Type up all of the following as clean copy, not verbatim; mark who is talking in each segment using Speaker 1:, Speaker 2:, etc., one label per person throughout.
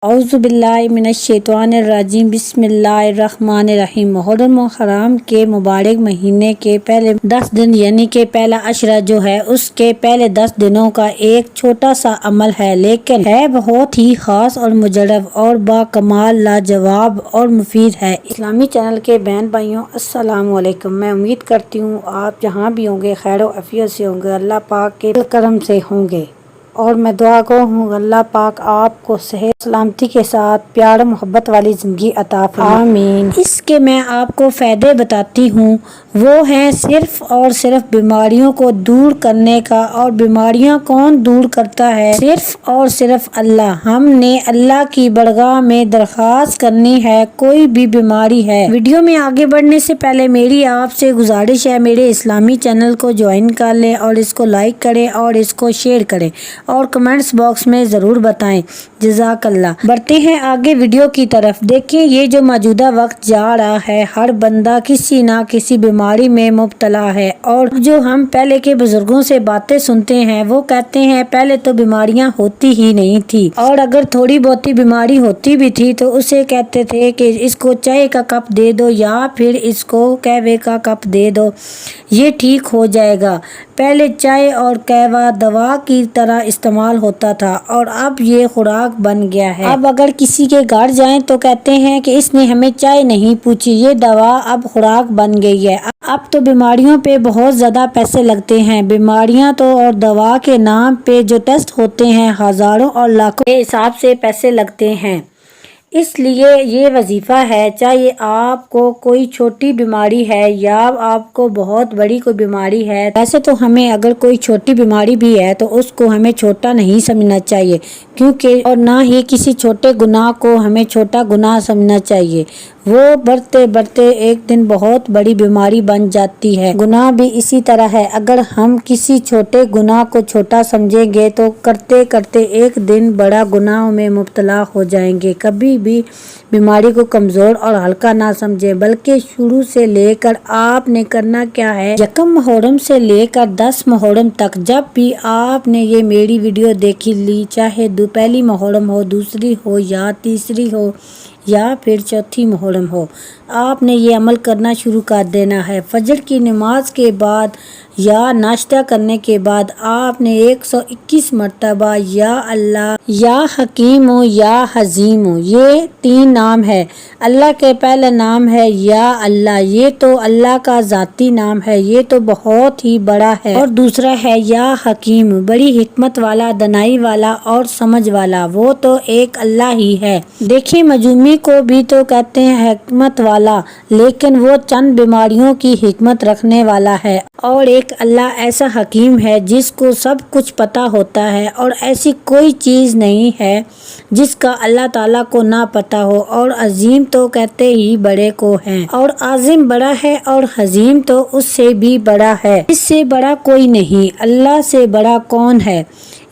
Speaker 1: اعوذ باللہ من الشیطان الرجیم بسم اللہ الرحمن الرحیم۔ محرم و حرام کے مبارک مہینے کے پہلے 10 دن یعنی کہ پہلا عشرہ جو ہے اس کے پہلے 10 دنوں کا ایک چھوٹا سا عمل ہے، لیکن ہے بہت ہی خاص اور مجرب اور با کمال لاجواب اور مفید ہے۔ اسلامی چینل کے بہن بھائیوں السلام علیکم۔ میں امید کرتی ہوں آپ جہاں بھی ہوں گے خیر و عافیت سے ہوں گے، اللہ پاک کے کرم سے ہوں گے، اور میں دعا گو ہوں اللہ پاک آپ کو صحت سلامتی کے ساتھ پیار محبت والی زندگی عطا فرمائے، آمین۔ اس کے میں آپ کو فائدے بتاتی ہوں، وہ ہیں صرف اور صرف بیماریوں کو دور کرنے کا۔ اور بیماریاں کون دور کرتا ہے؟ صرف اور صرف اللہ۔ ہم نے اللہ کی بارگاہ میں درخواست کرنی ہے کوئی بھی بیماری ہے۔ ویڈیو میں آگے بڑھنے سے پہلے میری آپ سے گزارش ہے میرے اسلامی چینل کو جوائن کر لیں اور اس کو لائک کریں اور اس کو شیئر کریں اور کمنٹس باکس میں ضرور بتائیں، جزاک اللہ۔ بڑھتے ہیں آگے ویڈیو کی طرف۔ دیکھیں یہ جو موجودہ وقت جا رہا ہے، ہر بندہ کسی نہ کسی بیماری میں مبتلا ہے، اور جو ہم پہلے کے بزرگوں سے باتیں سنتے ہیں وہ کہتے ہیں پہلے تو بیماریاں ہوتی ہی نہیں تھی، اور اگر تھوڑی بہت بیماری ہوتی بھی تھی تو اسے کہتے تھے کہ اس کو چائے کا کپ دے دو یا پھر اس کو قہوے کا کپ دے دو، یہ ٹھیک ہو جائے گا۔ پہلے چائے اور قہوہ دوا کی طرح استعمال ہوتا تھا اور اب یہ خوراک بن گیا ہے۔ اب اگر کسی کے گھر جائیں تو کہتے ہیں کہ اس نے ہمیں چائے نہیں پوچھی، یہ دوا اب خوراک بن گئی ہے۔ اب تو بیماریوں پہ بہت زیادہ پیسے لگتے ہیں، بیماریاں تو اور دوا کے نام پہ جو ٹیسٹ ہوتے ہیں ہزاروں اور لاکھوں کے حساب سے پیسے لگتے ہیں۔ اس لیے یہ وظیفہ ہے، چاہے آپ کو کوئی چھوٹی بیماری ہے یا آپ کو بہت بڑی کوئی بیماری ہے، ویسے تو ہمیں اگر کوئی چھوٹی بیماری بھی ہے تو اس کو ہمیں چھوٹا نہیں سمجھنا چاہیے، کیونکہ اور نہ ہی کسی چھوٹے گناہ کو ہمیں چھوٹا گناہ سمجھنا چاہیے، وہ بڑھتے بڑھتے ایک دن بہت بڑی بیماری بن جاتی ہے۔ گناہ بھی اسی طرح ہے، اگر ہم کسی چھوٹے گناہ کو چھوٹا سمجھیں گے تو کرتے کرتے ایک دن بڑا گناہ میں مبتلا ہو جائیں گے۔ کبھی بھی بیماری کو کمزور اور ہلکا نہ سمجھیں، بلکہ شروع سے لے کر آپ نے کرنا کیا ہے، 1 محرم سے لے کر 10 محرم تک جب بھی آپ نے یہ میری ویڈیو دیکھی لی، چاہے پہلی محرم ہو، دوسری ہو یا تیسری ہو یا پھر چوتھی محرم ہو، آپ نے یہ عمل کرنا شروع کر دینا ہے۔ فجر کی نماز کے بعد یا ناشتہ کرنے کے بعد آپ نے 121 مرتبہ یا اللہ یا حکیم یا حزیم، یہ 3 نام ہے۔ اللہ کے پہلا نام ہے یا اللہ، یہ تو اللہ کا ذاتی نام ہے، یہ تو بہت ہی بڑا ہے، اور دوسرا ہے یا حکیم، بڑی حکمت والا، دانائی والا اور سمجھ والا، وہ تو ایک اللہ ہی ہے۔ دیکھیں مجومی کو بھی تو کہتے ہیں حکمت والا، لیکن وہ چند بیماریوں کی حکمت رکھنے والا ہے، اور ایک اللہ ایسا حکیم ہے جس کو سب کچھ پتا ہوتا ہے، اور ایسی کوئی چیز نہیں ہے جس کا اللہ تعالیٰ کو نہ پتا ہو، اور عظیم تو کہتے ہی بڑے کو ہیں، اور عظیم بڑا ہے اور حزیم تو اس سے بھی بڑا ہے، اس سے بڑا کوئی نہیں، اللہ سے بڑا کون ہے۔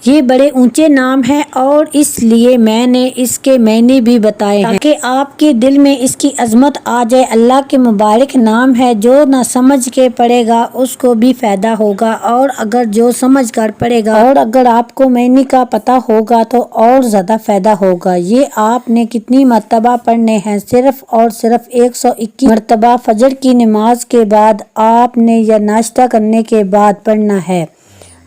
Speaker 1: یہ بڑے اونچے نام ہے، اور اس لیے میں نے اس کے معنی بھی بتائے ہیں تاکہ آپ کے دل میں اس کی عظمت آ جائے۔ اللہ کے مبارک نام ہے، جو نہ سمجھ کے پڑھے گا اس کو بھی فائدہ ہوگا، اور اگر جو سمجھ کر پڑھے گا اور اگر آپ کو معنی کا پتہ ہوگا تو اور زیادہ فائدہ ہوگا۔ یہ آپ نے کتنی مرتبہ پڑھنے ہیں؟ صرف اور صرف 121 مرتبہ فجر کی نماز کے بعد آپ نے یا ناشتہ کرنے کے بعد پڑھنا ہے۔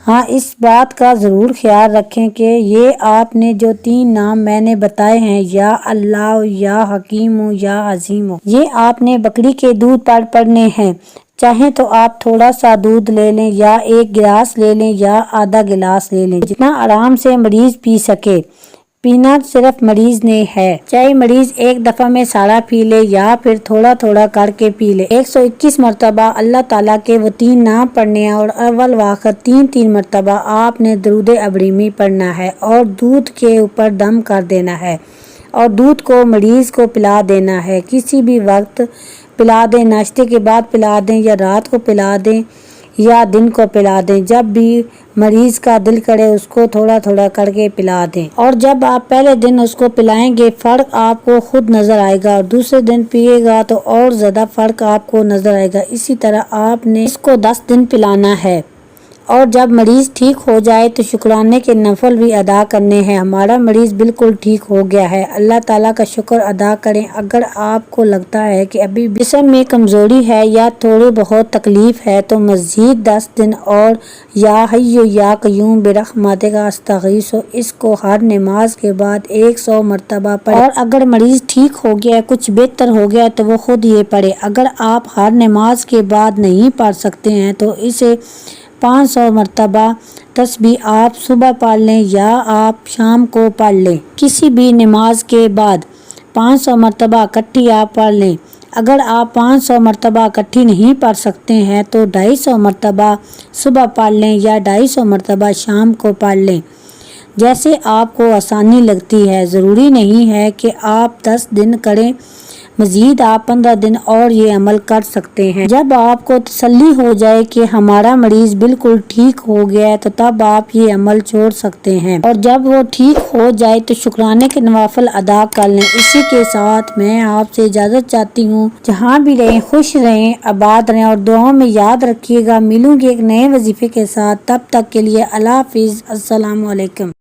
Speaker 1: ہاں اس بات کا ضرور خیال رکھیں کہ یہ آپ نے جو 3 نام میں نے بتائے ہیں یا اللہ یا حکیم یا عظیم، یہ آپ نے بکری کے دودھ پر پڑھنے ہیں۔ چاہیں تو آپ تھوڑا سا دودھ لے لیں یا 1 گلاس لے لیں یا آدھا گلاس لے لیں، جتنا آرام سے مریض پی سکے، پینا صرف مریض نے ہے، چاہے مریض ایک دفعہ میں سارا پی لے یا پھر تھوڑا تھوڑا کر کے پی لے۔ 121 مرتبہ اللہ تعالیٰ کے وہ 3 نام پڑھنے ہیں، اور اول و آخر 3 مرتبہ آپ نے درود ابراہیمی پڑھنا ہے، اور دودھ کے اوپر دم کر دینا ہے، اور دودھ کو مریض کو پلا دینا ہے، کسی بھی وقت پلا دیں، ناشتے کے بعد پلا دیں یا رات کو پلا دیں یا دن کو پلا دیں، جب بھی مریض کا دل کرے اس کو تھوڑا تھوڑا کر کے پلا دیں، اور جب آپ پہلے دن اس کو پلائیں گے فرق آپ کو خود نظر آئے گا، اور دوسرے دن پیے گا تو اور زیادہ فرق آپ کو نظر آئے گا۔ اسی طرح آپ نے اس کو 10 دن پلانا ہے، اور جب مریض ٹھیک ہو جائے تو شکرانے کے نفل بھی ادا کرنے ہیں۔ ہمارا مریض بالکل ٹھیک ہو گیا ہے، اللہ تعالیٰ کا شکر ادا کریں۔ اگر آپ کو لگتا ہے کہ ابھی جسم میں کمزوری ہے یا تھوڑی بہت تکلیف ہے تو مزید 10 دن اور یا حی یا قیوم برحمتک استغیث اس کو ہر نماز کے بعد 100 مرتبہ پڑھیں، اور اگر مریض ٹھیک ہو گیا، کچھ بہتر ہو گیا تو وہ خود یہ پڑھے۔ اگر آپ ہر نماز کے بعد نہیں پڑھ سکتے ہیں تو اسے 500 مرتبہ تسبیح آپ صبح پڑھ لیں یا آپ شام کو پڑھ لیں۔ کسی بھی نماز کے بعد 500 مرتبہ اکٹھی آپ پڑھ لیں۔ اگر آپ 500 مرتبہ اکٹھی نہیں پڑھ سکتے ہیں تو 250 مرتبہ صبح پڑھ لیں یا 250 مرتبہ شام کو پڑھ لیں، جیسے آپ کو آسانی لگتی ہے۔ ضروری نہیں ہے کہ آپ 10 دن کریں، مزید آپ 15 دن اور یہ عمل کر سکتے ہیں۔ جب آپ کو تسلی ہو جائے کہ ہمارا مریض بالکل ٹھیک ہو گیا ہے تو تب آپ یہ عمل چھوڑ سکتے ہیں، اور جب وہ ٹھیک ہو جائے تو شکرانے کے نوافل ادا کر لیں۔ اسی کے ساتھ میں آپ سے اجازت چاہتی ہوں، جہاں بھی رہیں خوش رہیں، آباد رہیں، اور دعاؤں میں یاد رکھیے گا۔ ملوں گی ایک نئے وظیفے کے ساتھ، تب تک کے لیے اللہ حافظ، السلام علیکم۔